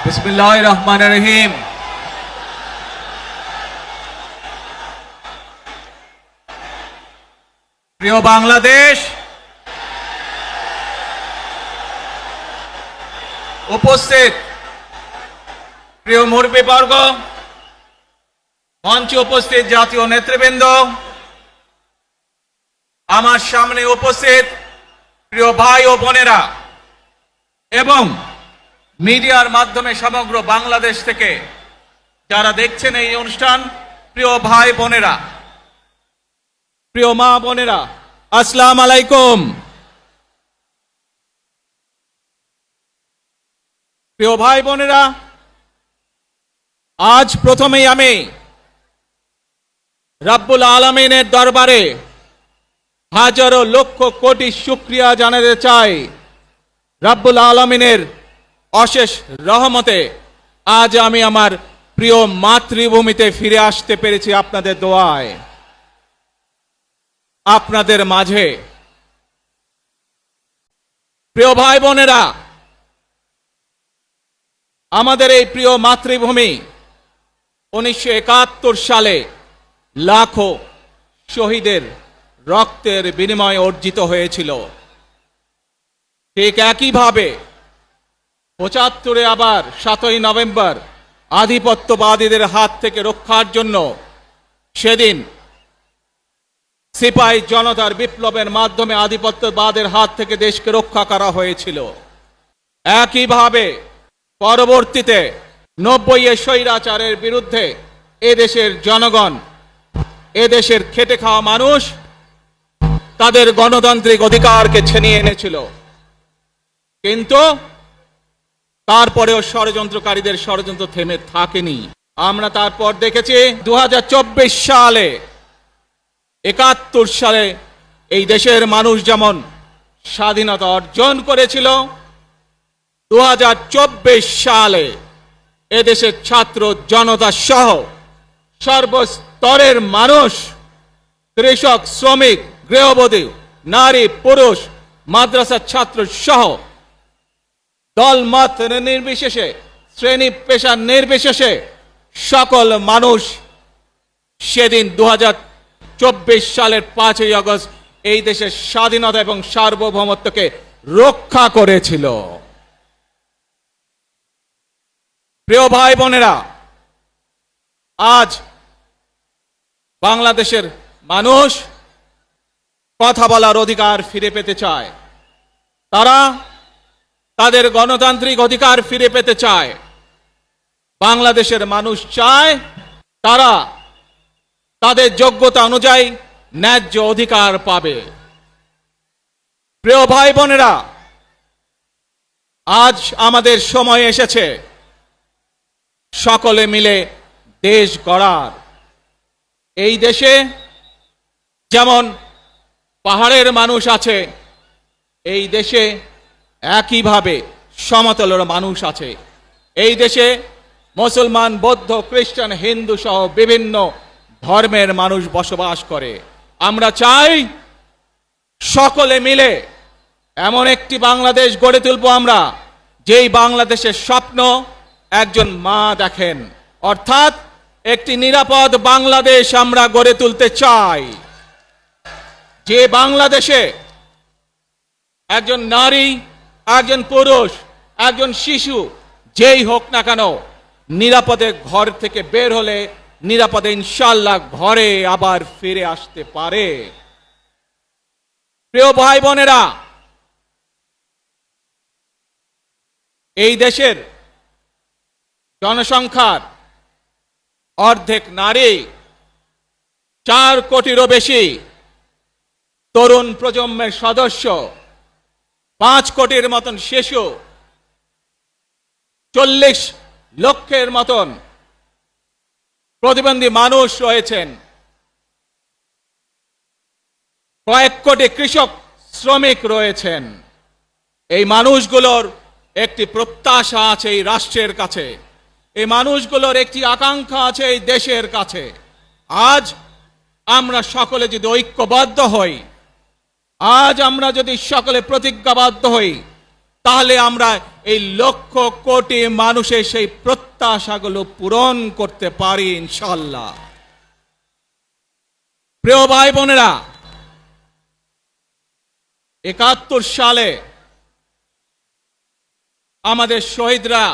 বিসমিল্লাহির রহমানির রহিম। প্রিয় বাংলাদেশ, উপস্থিত প্রিয় মুরব্বীবর্গ, মঞ্চে উপস্থিত জাতীয় নেতৃবৃন্দ, আমার সামনে উপস্থিত প্রিয় ভাই ও বোনেরা এবং মিডিয়ার মাধ্যমে সমগ্র বাংলাদেশ থেকে যারা দেখছেন এই অনুষ্ঠান, প্রিয় ভাই বোনেরা, প্রিয় মা বোনেরা, আসসালামু আলাইকুম। প্রিয় ভাই বোনেরা, আজ প্রথমেই আমি রব্বুল আলামিনের দরবারে হাজারো লক্ষ কোটি শুকরিয়া জানাতে চাই। রব্বুল আলামিনের অশেষ রহমতে আজ আমি আমার প্রিয় মাতৃভূমিতে ফিরে আসতে পেরেছি আপনাদের দোয়ায়, আপনাদের মাঝে। প্রিয় ভাই বোনেরা, আমাদের এই প্রিয় মাতৃভূমি 1971 সালে লাখো শহীদের রক্তের বিনিময়ে অর্জিত হয়েছিল। ঠিক একইভাবে 75-এ আবার 7ই নভেম্বর আধিপত্যবাদীদের হাত থেকে রক্ষার জন্য সেদিন সিপাহী জনতার বিপ্লবের মাধ্যমে আধিপত্যবাদের হাত থেকে দেশকে রক্ষা করা হয়েছিল। একইভাবে পরবর্তীতে 90-এ স্বৈরাচারের বিরুদ্ধে এদেশের জনগণ, এদেশের খেটে খাওয়া মানুষ তাদের গণতান্ত্রিক অধিকারকে ছিনিয়ে এনেছিল। কিন্তু তারপরেও ষড়যন্ত্রকারীদের ষড়যন্ত্র থেমে থাকেনি। আমরা তারপর দেখেছি 2024 সালে, 71 সালে এই দেশের মানুষ যেমন স্বাধীনতা অর্জন করেছিল, 2024 সালে এদেশের ছাত্র জনতা সহ সর্বস্তরের মানুষ, কৃষক, শ্রমিক, গৃহবধূ, নারী, পুরুষ, মাদ্রাসার ছাত্র সহ দলমত নির্বিশেষে, শ্রেণী পেশা নির্বিশেষে সকল মানুষ সেদিন 2024 সালের 5ই আগস্ট এই দেশের স্বাধীনতা এবং সার্বভৌমত্বকে রক্ষা করেছিল। প্রিয় ভাই বোনেরা, আজ বাংলাদেশের মানুষ কথা বলার অধিকার ফিরে পেতে চায়, তারা তাদের গণতান্ত্রিক অধিকার ফিরে পেতে চায়। বাংলাদেশের মানুষ চায় তারা তাদের যোগ্যতা অনুযায়ী ন্যায্য অধিকার পাবে। প্রিয় ভাই বোনেরা, আজ আমাদের সময় এসেছে সকলে মিলে দেশ গড়ার। এই দেশে যেমন পাহাড়ের মানুষ আছে, এই দেশে একইভাবে সমতলের মানুষ আছে। এই দেশে মুসলমান, বৌদ্ধ, খ্রিস্টান, হিন্দু সহ বিভিন্ন ধর্মের মানুষ বসবাস করে। আমরা চাই সকলে মিলে এমন একটি বাংলাদেশ গড়ে তুলব আমরা, যেই বাংলাদেশের স্বপ্ন একজন মা দেখেন, অর্থাৎ একটি নিরাপদ বাংলাদেশ আমরা গড়ে তুলতে চাই। যে বাংলাদেশে একজন নারী, একজন পুরুষ, একজন শিশু যেই হোক না কেন, নিরাপদে ঘর থেকে বের হলে নিরাপদে ইনশাআল্লাহ ঘরে আবার ফিরে আসতে পারে। প্রিয় ভাই বোনেরা, এই দেশের জনসংখ্যার অর্ধেক নারী, 4 কোটিরও বেশি তরুণ প্রজন্মের সদস্য, 5 কোটির মতন শিশু, 40 লক্ষের মতন প্রতিবন্ধী মানুষ রয়েছেন, কয়েক কোটি কৃষক, শ্রমিক রয়েছেন। এই মানুষগুলোর একটি প্রত্যাশা আছে এই রাষ্ট্রের কাছে, এই মানুষগুলোর একটি আকাঙ্ক্ষা আছে এই দেশের কাছে। আজ আমরা সকলে যদি ঐক্যবদ্ধ হই, আজ আমরা যদি সকলে প্রতিজ্ঞাবদ্ধ হই, তাহলে আমরা এই লক্ষ কোটি মানুষের সেই প্রত্যাশাগুলো পূরণ করতে পারি ইনশাআল্লাহ। প্রিয় ভাই বোনেরা, ৭১ সালে আমাদের শহীদরা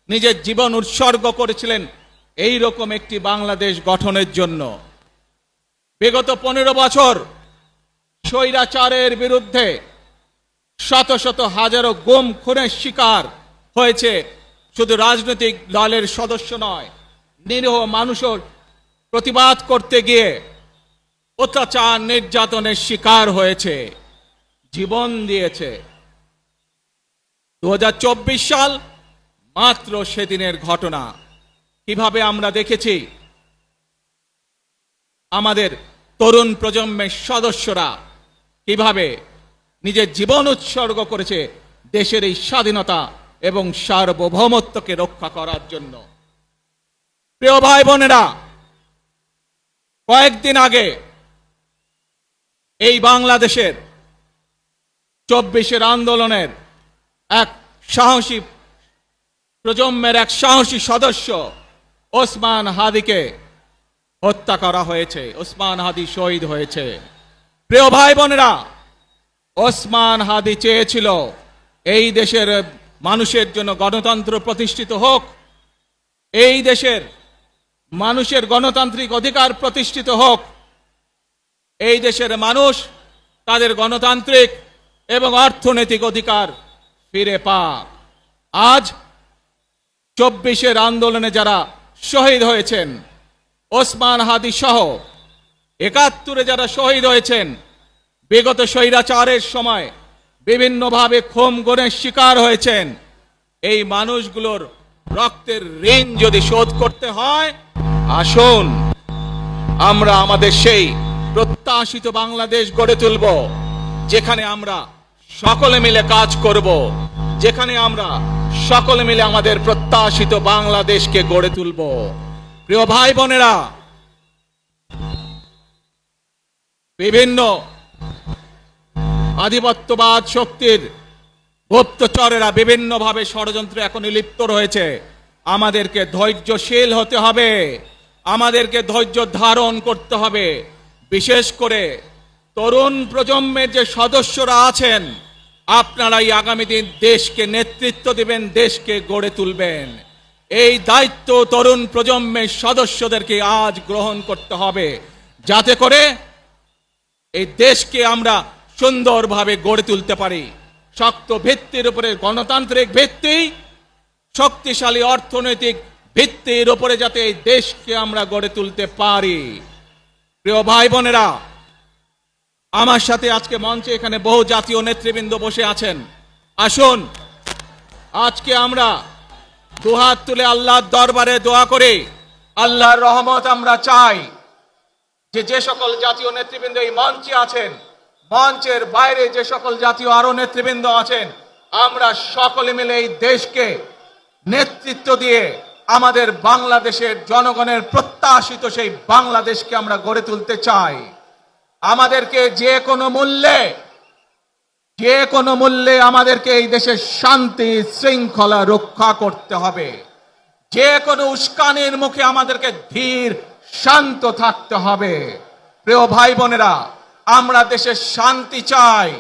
নিজের জীবন উৎসর্গ করেছিলেন এই রকম একটি বাংলাদেশ গঠনের জন্য। বিগত 15 বছর স্বৈরাচারের বিরুদ্ধে শত শত হাজারো গুম খুনের শিকার হয়েছে শুধু রাজনৈতিক দলের সদস্য নয়, নিরীহ মানুষের প্রতিবাদ করতে গিয়ে অত্যাচার নির্যাতনের শিকার হয়েছে, জীবন দিয়েছে। 2024 সাল মাত্র সেদিনের ঘটনা। কিভাবে আমরা দেখেছি আমাদের তরুণ প্রজন্মের সদস্যরা কিভাবে নিজের জীবন উৎসর্গ করেছে দেশের এই স্বাধীনতা এবং সার্বভৌমত্বকে রক্ষা করার জন্য। প্রিয় ভাই বোনেরা, কয়েকদিন আগে এই বাংলাদেশের 24-এর আন্দোলনের এক সাহসী প্রজন্মের এক সাহসী সদস্য ওসমান হাদিকে হত্যা করা হয়েছে। ওসমান হাদি শহীদ হয়েছে। প্রিয় ভাই বোনেরা, ওসমান হাদি চেয়েছিল এই দেশের মানুষের জন্য গণতন্ত্র প্রতিষ্ঠিত হোক, এই দেশের মানুষের গণতান্ত্রিক অধিকার প্রতিষ্ঠিত হোক, এই দেশের মানুষ তাদের গণতান্ত্রিক এবং অর্থনৈতিক অধিকার ফিরে পাক। আজ 24-এর আন্দোলনে যারা শহীদ হয়েছেন, ওসমান হাদি সহ ৭১-এ যারা শহীদ হয়েছেন, বিগত স্বৈরাচারের সময় বিভিন্নভাবে খুন গুমের শিকার হয়েছেন, এই মানুষগুলোর রক্তের ঋণ যদি শোধ করতে হয়, আসুন আমরা আমাদের সেই প্রত্যাশিত বাংলাদেশ গড়ে তুলব, যেখানে আমরা সকলে মিলে কাজ করব, যেখানে আমরা সকলে মিলে আমাদের প্রত্যাশিত বাংলাদেশকে গড়ে তুলব। প্রিয় ভাই বোনেরা, বিভিন্ন আধিপত্যবাদ শক্তির গুপ্তচরেরা বিভিন্নভাবে ষড়যন্ত্রে এখন লিপ্ত রয়েছে। আমাদেরকে ধৈর্যশীল হতে হবে, আমাদেরকে ধৈর্য ধারণ করতে হবে। বিশেষ করে তরুণ প্রজন্মের যে সদস্যরা আছেন, আপনারাই আগামী দিন দেশকে নেতৃত্ব দিবেন, দেশকে গড়ে তুলবেন। এই দায়িত্ব তরুণ প্রজন্মের সদস্যদেরকে আজ গ্রহণ করতে হবে, যাতে করে এই দেশকে আমরা সুন্দরভাবে গড়ে তুলতে পারি। শক্ত ভিত্তির উপরে গণতান্ত্রিক ভিত্তি, শক্তিশালী অর্থনৈতিক ভিত্তির উপরে যাতে এই দেশকে আমরা গড়ে তুলতে পারি। প্রিয় ভাই বোনেরা, আমার সাথে আজকে মঞ্চে এখানে বহু জাতীয় নেতৃবৃন্দ বসে আছেন। আসুন আজকে আমরা দুহাত তুলে আল্লাহর দরবারে দোয়া করি, আল্লাহর রহমত আমরা চাই। যে সকল জাতীয় নেতৃবৃন্দ এই মঞ্চে আছেন, মঞ্চের বাইরে যে সকল জাতীয় আরো নেতৃবৃন্দ আছেন, আমরা সকলে মিলে এই দেশকে নেতৃত্ব দিয়ে আমাদের বাংলাদেশের জনগণের প্রত্যাশিত সেই বাংলাদেশকে আমরা গড়ে তুলতে চাই। আমাদেরকে যে কোনো মূল্যে আমাদেরকে এই দেশের শান্তি শৃঙ্খলা রক্ষা করতে হবে। যে কোনো উস্কানির মুখে আমাদেরকে ধীর শান্ত থাকতে হবে। প্রিয় ভাই বোনেরা, আমরা দেশের শান্তি চাই,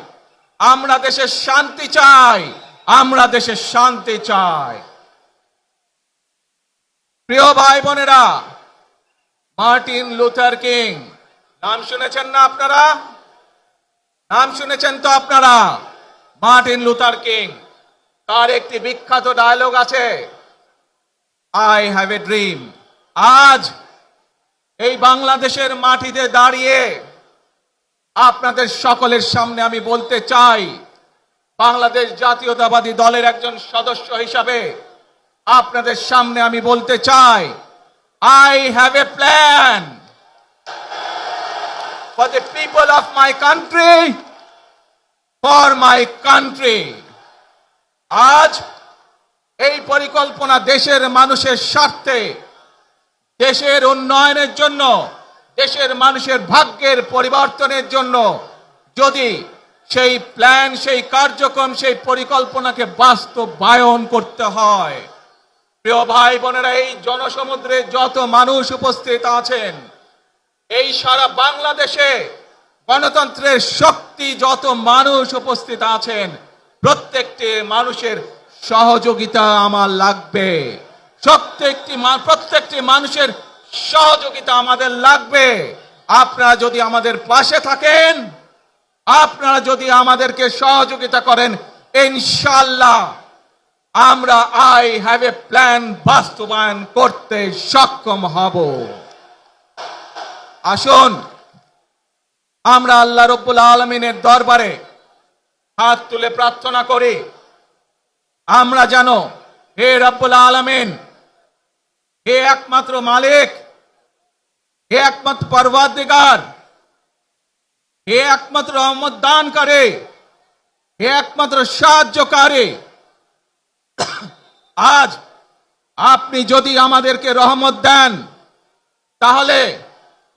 আমরা দেশের শান্তি চাই, আমরা দেশের শান্তি চাই। প্রিয় ভাই বোনেরা, মার্টিন লুথার কিং নাম শুনেছেন না আপনারা? নাম শুনেছেন তো আপনারা? মার্টিন লুথার কিং, তার একটি বিখ্যাত ডায়লগ আছে, আই হ্যাভ এ ড্রিম। আজ এই বাংলাদেশের মাটিতে দাঁড়িয়ে আপনাদের সকলের সামনে আমি বলতে চাই, বাংলাদেশ জাতীয়তাবাদী দলের একজন সদস্য হিসাবে আপনাদের সামনে আমি বলতে চাই, I have a plan for the people of my country, for my country. আজ এই পরিকল্পনা দেশের মানুষের স্বার্থে, দেশের উন্নয়নের জন্য, দেশের মানুষের ভাগ্যের পরিবর্তনের জন্য যদি সেই প্ল্যান, সেই কার্যক্রম, সেই পরিকল্পনাকে বাস্তবায়ন করতে হয়। প্রিয় ভাই বোনেরা, এই জনসমুদ্রে যত মানুষ উপস্থিত আছেন, এই সারা বাংলাদেশে গণতন্ত্রের শক্তি যত মানুষ উপস্থিত আছেন, প্রত্যেকটি মানুষের সহযোগিতা আমার লাগবে। প্রত্যেকটি মানুষের সহযোগিতা আমাদের লাগবে। আপনারা যদি আমাদের পাশে থাকেন, আপনারা যদি আমাদেরকে সহযোগিতা করেন, ইনশাআল্লাহ আমরা আই হ্যাভ এ প্ল্যান বাস্তবায়ন করতে সক্ষম হব। আসুন আমরা আল্লাহ রাব্বুল আলামিনের দরবারে হাত তুলে প্রার্থনা করি, আমরা জানো হে রাব্বুল আলামিন, হে একমাত্র মালিক, হে একমাত্র পরওয়ারদিগার, হে একমাত্র রহমত দানকারী, হে একমাত্র সাহায্যকারী, আজ আপনি যদি আমাদেরকে রহমত দেন, তাহলে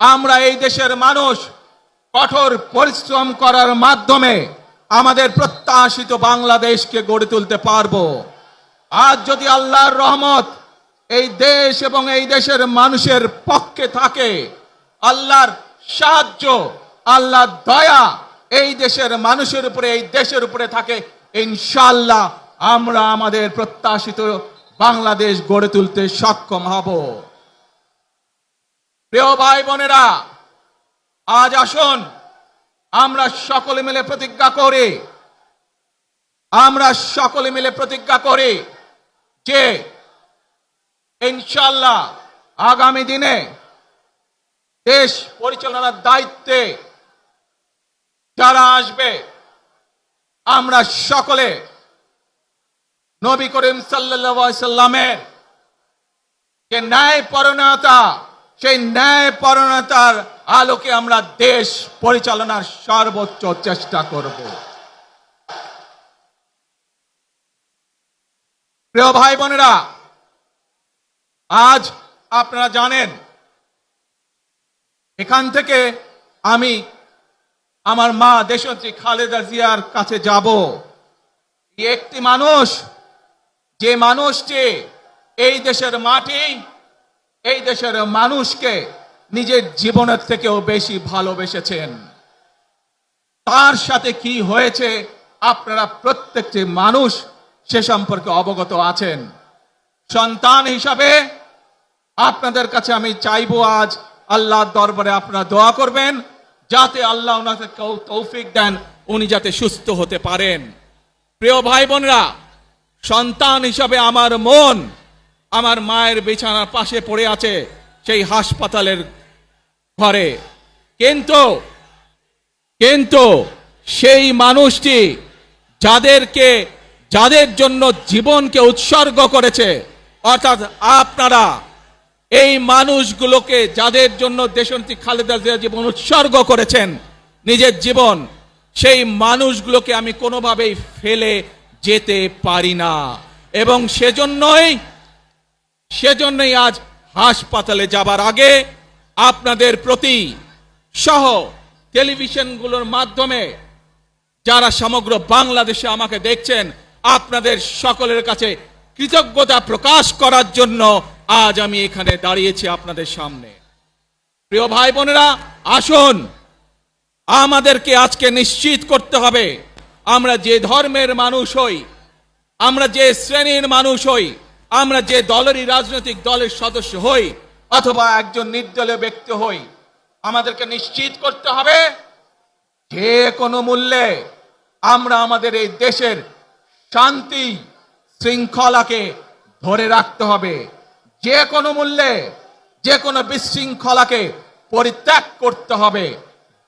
আমরা এই দেশের মানুষ কঠোর পরিশ্রম করার মাধ্যমে আমাদের প্রত্যাশিত বাংলাদেশকে গড়ে তুলতে পারবো। আজ যদি আল্লাহর রহমত এই দেশ এবং এই দেশের মানুষের পক্ষে থাকে, আল্লাহর সাহায্য, আল্লাহর দয়া এই দেশের মানুষের উপরে, এই দেশের উপরে থাকে, ইনশাআল্লাহ আমরা আমাদের প্রত্যাশিত বাংলাদেশ গড়ে তুলতে সক্ষম হব। প্রিয় ভাই বোনেরা, আজ আসুন আমরা সকলে মিলে প্রতিজ্ঞা করি, আমরা সকলে মিলে প্রতিজ্ঞা করি যে ইনশাআল্লাহ আগামী দিনে দেশ পরিচালনার দায়িত্বে যারা আসবে, আমরা সকলে নবী করিম সাল্লাল্লাহু আলাইহি সাল্লামের যে ন্যায়পরায়ণতা, সেই ন্যায়পরায়ণতার আলোকে আমরা দেশ পরিচালনার সর্বোচ্চ চেষ্টা করব। প্রিয় ভাই বোনেরা, আজ আপনারা জানেন এখান থেকে আমি আমার মা দেশনেত্রী খালেদা জিয়ার কাছে যাব। একটি মানুষ, যে মানুষটি এই দেশের মাটি, এই দেশের মানুষকে নিজের জীবনের থেকেও বেশি ভালোবেসেছেন, তার সাথে কি হয়েছে আপনারা প্রত্যেকটি মানুষ সে সম্পর্কে অবগত আছেন। সন্তান হিসাবে আপনাদের কাছে আমি চাইবো, আজ আল্লাহর দরবারে আপনারা দোয়া করবেন যাতে আল্লাহ ওনাকে তৌফিক দেন, উনি যাতে সুস্থ হতে পারেন। প্রিয় ভাই বোনেরা, সন্তান হিসাবে আমার মন আমার মায়ের বিছানার পাশে পড়ে আছে সেই হাসপাতালের ঘরে, কিন্তু সেই মানুষটি যাদের জন্য জীবনকে উৎসর্গ করেছে, অর্থাৎ আপনারা এই মানুষগুলোকে, যাদের জন্য দেশনেত্রী খালেদা জিয়া জীবন উৎসর্গ করেছেন, নিজের জীবন, সেই মানুষগুলোকে আমি কোনোভাবেই ফেলে যেতে পারি না। এবং সেজন্যই আজ হাসপাতালে যাবার আগে আপনাদের প্রতি সহ টেলিভিশনগুলোর মাধ্যমে যারা সমগ্র বাংলাদেশে আমাকে দেখছেন, আপনাদের সকলের কাছে কৃতজ্ঞতা প্রকাশ করার জন্য আজ আমি এখানে দাঁড়িয়েছি আপনাদের সামনে। প্রিয় ভাই বোনেরা, আসুন আমাদেরকে আজকে নিশ্চিত করতে হবে, আমরা যে ধর্মের মানুষ হই, আমরা যে শ্রেণীর মানুষ হই, আমরা যে দলেরই রাজনৈতিক দলের সদস্য হই অথবা একজন নির্দলীয় ব্যক্তি হই, আমাদেরকে নিশ্চিত করতে হবে যে কোনো মূল্যে আমরা আমাদের এই দেশের শান্তি শৃঙ্খলাকে ধরে রাখতে হবে। যে কোনো মূল্যে যে কোনো বিশৃঙ্খলাকে পরিত্যাগ করতে হবে।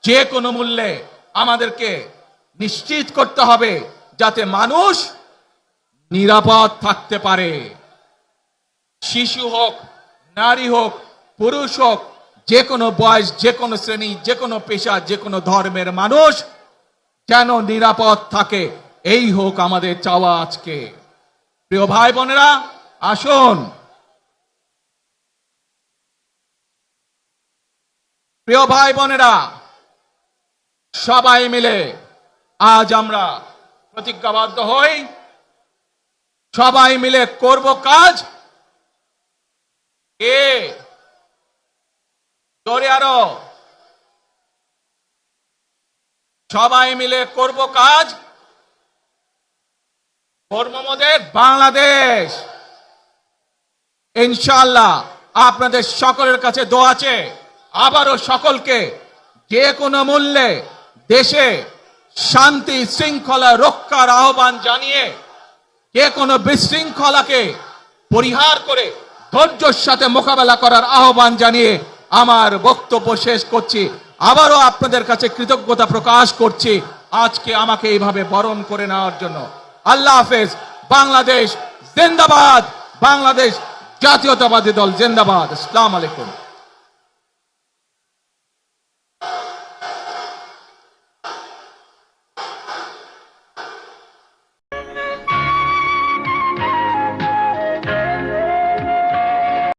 যে কোনো মূল্যে আমাদেরকে নিশ্চিত করতে হবে যাতে মানুষ নিরাপদ থাকতে পারে। শিশু হোক, নারী হোক, পুরুষ হোক, যে কোনো বয়স, যে কোনো শ্রেণী, যে কোনো পেশা, যে কোনো ধর্মের মানুষ যেন নিরাপদ থাকে, এই হোক আমাদের চাওয়া আজকে। প্রিয় ভাই বোনেরা, আসুন প্রিয় ভাই বোনেরা, সবাই মিলে আজ আমরা প্রতিজ্ঞাবদ্ধ হই, সবাই মিলে করব কাজ। কে জোরে আরো, সবাই মিলে করব কাজ, কর্মমোদের বাংলাদেশ। ইনশাআল্লাহ আপনাদের সকলের কাছে দোয়া আছে, আবারও সকলকে যে কোনো মূল্যে দেশে শান্তি শৃঙ্খলা রক্ষার আহ্বান জানিয়ে যে কোনো বিশৃঙ্খলাকে পরিহার করে ধৈর্যের সাথে মোকাবেলা করার আহ্বান জানিয়ে আমার বক্তব্য শেষ করছি। আবারও আপনাদের কাছে কৃতজ্ঞতা প্রকাশ করছি আজকে আমাকে এইভাবে বরণ করে নেওয়ার জন্য। আল্লাহ হাফেজ। বাংলাদেশ জিন্দাবাদ, বাংলাদেশ জাতীয়তাবাদী দল জিন্দাবাদ। আসসালামু আলাইকুম।